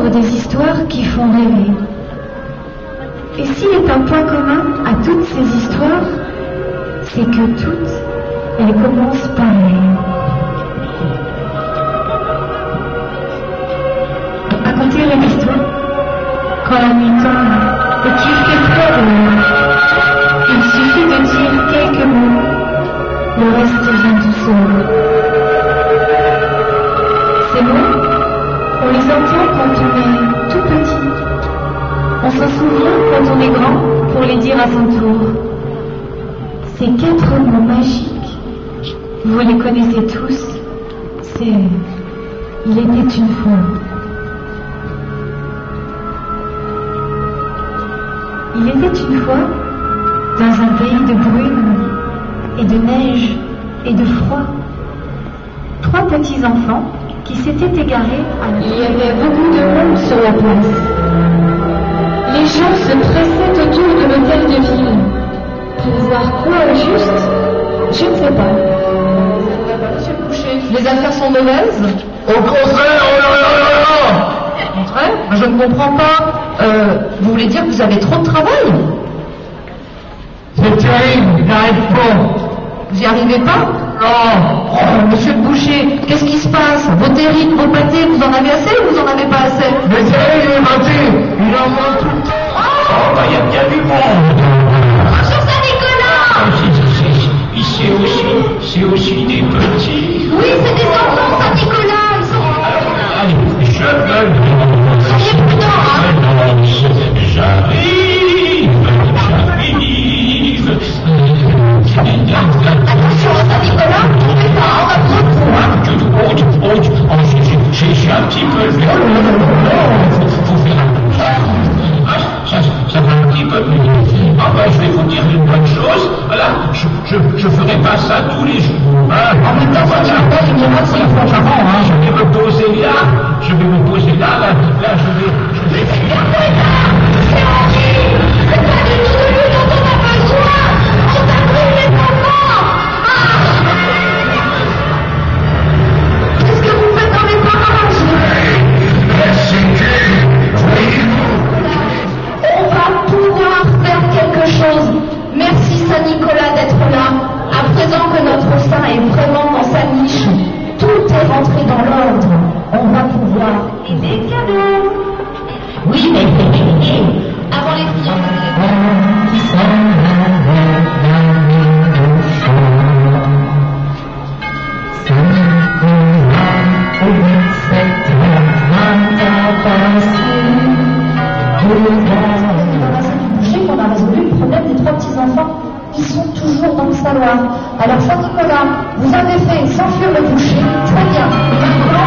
œuvre des histoires qui font rêver. Et s'il est un point commun à toutes ces histoires, c'est que toutes, elles commencent pareil. Racontez une histoire quand la nuit tombe et qu'il fait froid dehors. Il suffit de dire quelques mots, le reste vient tout seul. Ces mots, on les entend quand on est tout petit. On s'en souvient quand on est grand pour les dire à son tour. Ces 4 mots magiques, vous les connaissez tous, c'est « Il était une fois ». Il était une fois, dans un pays de brume et de neige et de froid, 3 petits enfants qui s'étaient égarés à la... Il y avait beaucoup de monde sur la place. Les gens se pressaient autour de l'hôtel de ville. Pour voir quoi au juste, je ne sais pas. Monsieur le boucher, les affaires sont mauvaises? Au contraire, oh là là là là! Au contraire? Je ne comprends pas. Vous voulez dire que vous avez trop de travail? C'est terrible, il n'arrive pas. Vous n'y arrivez pas? Non. Oh, monsieur le boucher, qu'est-ce qui se passe? Vos terrines, vos pâtés, vous en avez assez ou vous en avez pas assez? Mais terrible, il m'a dit, il en manque tout le temps. Oh, bah, il y a bien du monde. Bonjour Saint-Nicolas! C'est aussi des petits. Oui, c'est des enfants, Saint-Nicolas, ils sont... Je veux... Soyez prudents, hein? J'arrive. Attention, Saint-Nicolas, on va prendre J'ai un petit peu... Faut faire ça va un petit peu mieux. Ah ben, je vais vous dire une bonne chose. Voilà, je ferai pas ça tous les jours. Hein. En même temps, voilà, je vais me poser là. Je vais me poser là, je vais... C'est pas du tout de lui dont on a besoin! On t'a pris les enfants! Qu'est-ce que vous faites dans les parages? On va pouvoir faire quelque chose. Merci Saint-Nicolas d'être là. À présent que notre saint est vraiment dans sa niche, tout est rentré dans l'ordre. On va pouvoir... Et des cadeaux! Oui, mais avant les clients. On a résolu le problème des 3 petits-enfants qui sont toujours dans le saloir. Alors Saint-Nicolas, vous avez fait s'enfuir le boucher, très bien. Maintenant,